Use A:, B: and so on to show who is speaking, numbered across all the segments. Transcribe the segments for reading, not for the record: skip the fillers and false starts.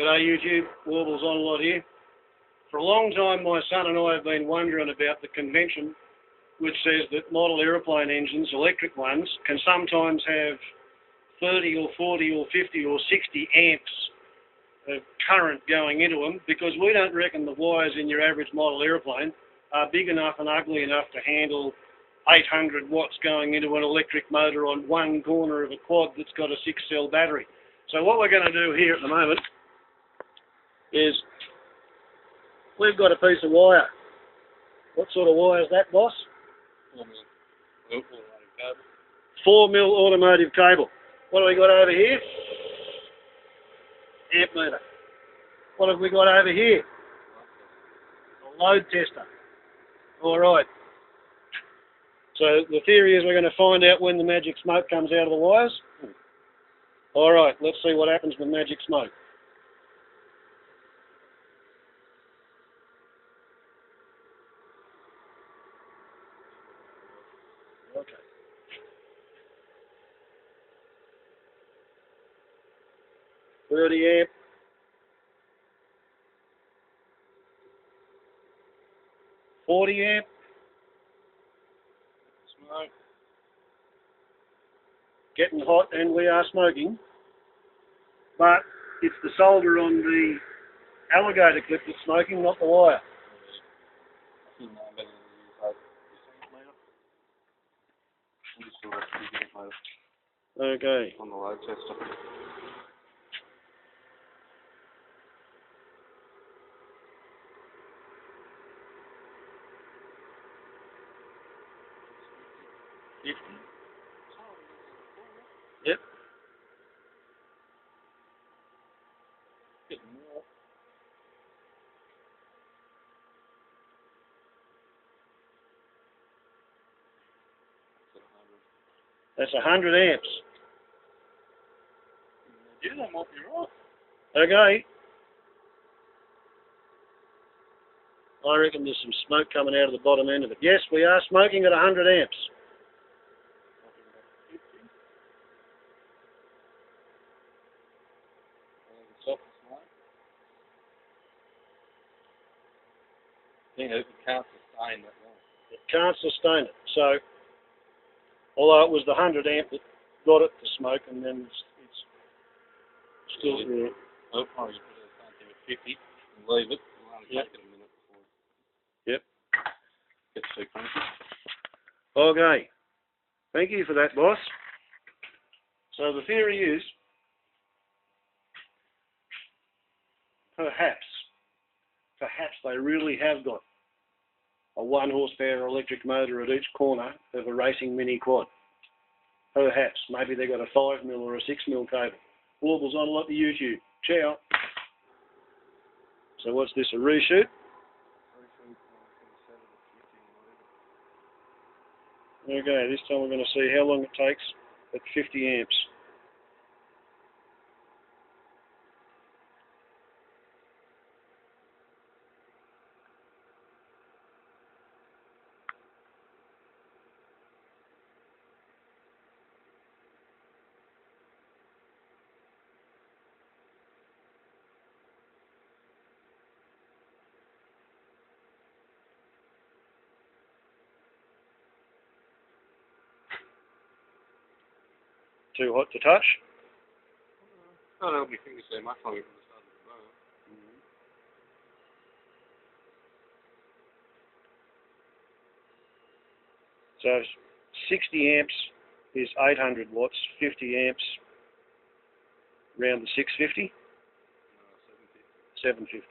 A: G'day YouTube, Warbles on a lot here. For a long time my son and I have been wondering about the convention which says that model aeroplane engines, electric ones, can sometimes have 30 or 40 or 50 or 60 amps of current going into them, because we don't reckon the wires in your average model aeroplane are big enough and ugly enough to handle 800 watts going into an electric motor on one corner of a quad that's got a 6-cell battery. So what we're going to do here at the moment is we've got a piece of wire. What sort of wire is that, boss? 4mm automotive cable. What have we got over here? Amp meter. What have we got over here? A load tester. Alright. So the theory is we're going to find out when the magic smoke comes out of the wires. Alright, let's see what happens with magic smoke. Okay. .30 amp. 40 amp. Smoke. Getting hot, and we are smoking. But it's the solder on the alligator clip that's smoking, not the wire. Okay.
B: On the load tester.
A: Yep. That's 100 amps.
B: Yeah, that might be right.
A: Okay. I reckon there's some smoke coming out of the bottom end of it. Yes, we are smoking at 100 amps.
B: Yeah, it can't sustain that long.
A: It can't sustain it. So, although it was the 100 amp that got it to smoke, and then it's still there.
B: I'll probably put something at 50 and leave it. We'll only take it a minute before
A: Yep.
B: it gets too cranky.
A: Okay. Thank you for that, boss. So the theory is, perhaps they really have got a 1 horsepower electric motor at each corner of a racing mini quad. Perhaps. Maybe they've got a 5mm or a 6mm cable. Warbles on a lot to YouTube. Ciao. So what's this, a reshoot? Okay, this time we're going to see how long it takes at 50 amps. Too hot to touch?
B: I don't have my fingers so much on it from the start of the burn.
A: So 60 amps is 800 watts, 50 amps around the 650?
B: No, 750.
A: 750.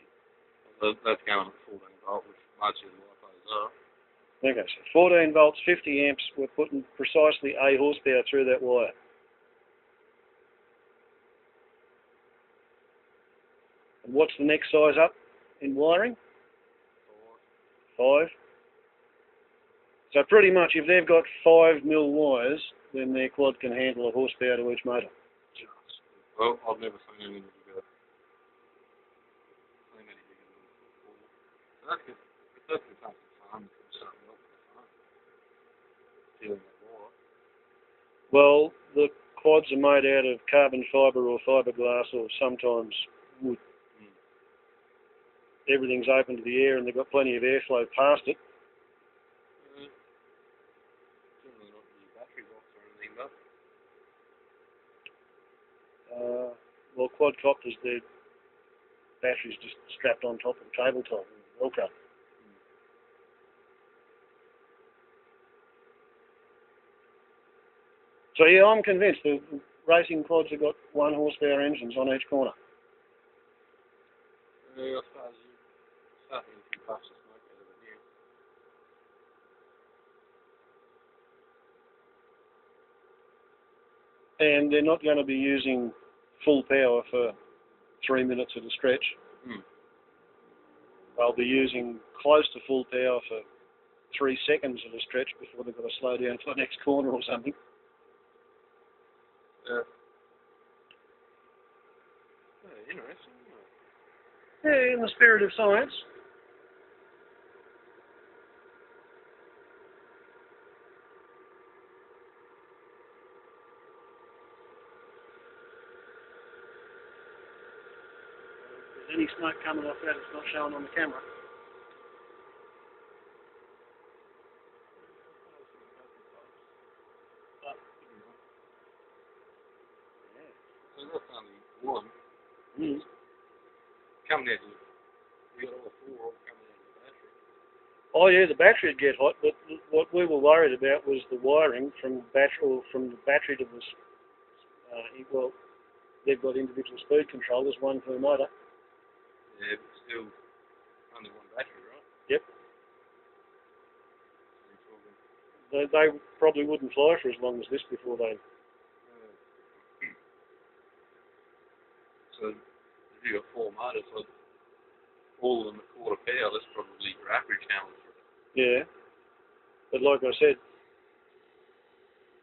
B: That's going at 14 volt, which most of the LiPos are.
A: Okay, so 14 volts, 50 amps, we're putting precisely a horsepower through that wire. And what's the next size up in wiring? 5. So pretty much if they've got 5mm wires, then their quad can handle a horsepower to each motor.
B: Well, I've never seen anything bigger. Seen any bigger than 4. That's good. It does become some fun from something else for fun. Feeling that wire.
A: Well, the quads are made out of carbon fibre or fiberglass or sometimes wood. everything's open to the air and they've got plenty of airflow past it.
B: Generally not the battery box or anything, but
A: Well, quadcopters, their batteries just strapped on top of the tabletop, Velcro. So yeah, I'm convinced the racing quads have got 1 horsepower engines on each corner.
B: I suppose you're starting to combust the smoke out of it now.
A: And they're not going to be using full power for 3 minutes at a stretch. They'll be using close to full power for 3 seconds at a stretch before they've got to slow down for the next corner or something.
B: Yeah. Interesting.
A: Yeah, in the spirit of science. If there's any smoke coming off that, it's not showing on the camera.
B: So that's only one.
A: Mm.
B: Coming out of we got all 4 all coming out of the battery.
A: Oh yeah, the battery would get hot, but what we were worried about was the wiring from the battery to the well, they've got individual speed controllers, one per motor.
B: Yeah, but still only one battery, right?
A: Yep. They probably wouldn't fly for as long as this before they.
B: So if you got 4 motors, so all of them at quarter power, that's probably your average challenge.
A: Yeah. But like I said,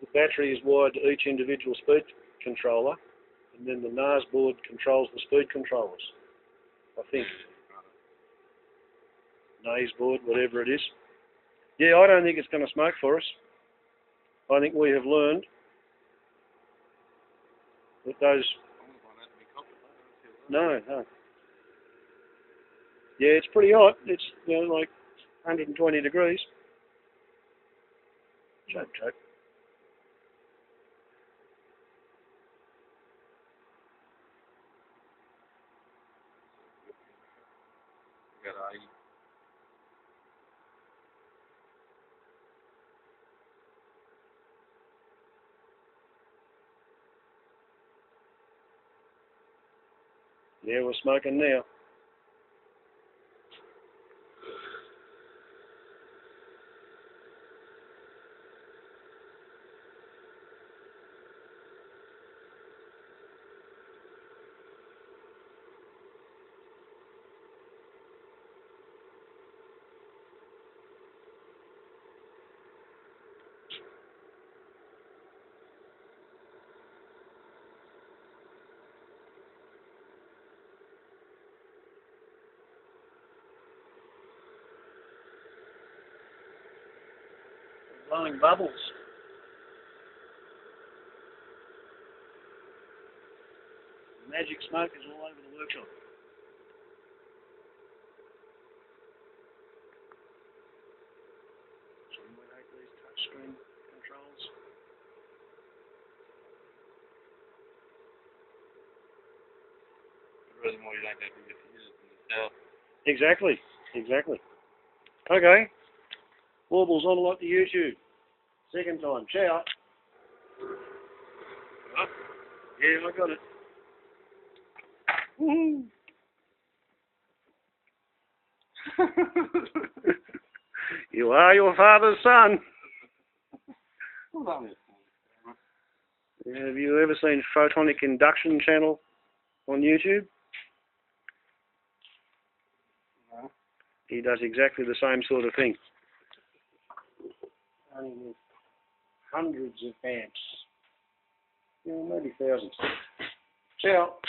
A: the battery is wired to each individual speed controller, and then the NAS board controls the speed controllers. I think. NAS board, whatever it is. Yeah, I don't think it's going to smoke for us. I think we have learned that those. No. Yeah, it's pretty hot. It's like 120 degrees. Choke.
B: You got 80.
A: Yeah, we're smoking now. Blowing bubbles. Magic smoke is all over the workshop. So we make these touchscreen controls.
B: The reason why you don't go bigger fuses than yourself.
A: Exactly. Okay. Warbles on like the YouTube. Second time. Ciao.
B: Huh?
A: Yeah, I got it. Woohoo! You are your father's son. Have you ever seen Photonic Induction channel on YouTube?
B: No.
A: He does exactly the same sort of thing. Only with hundreds of amps. Yeah, maybe thousands. Ciao.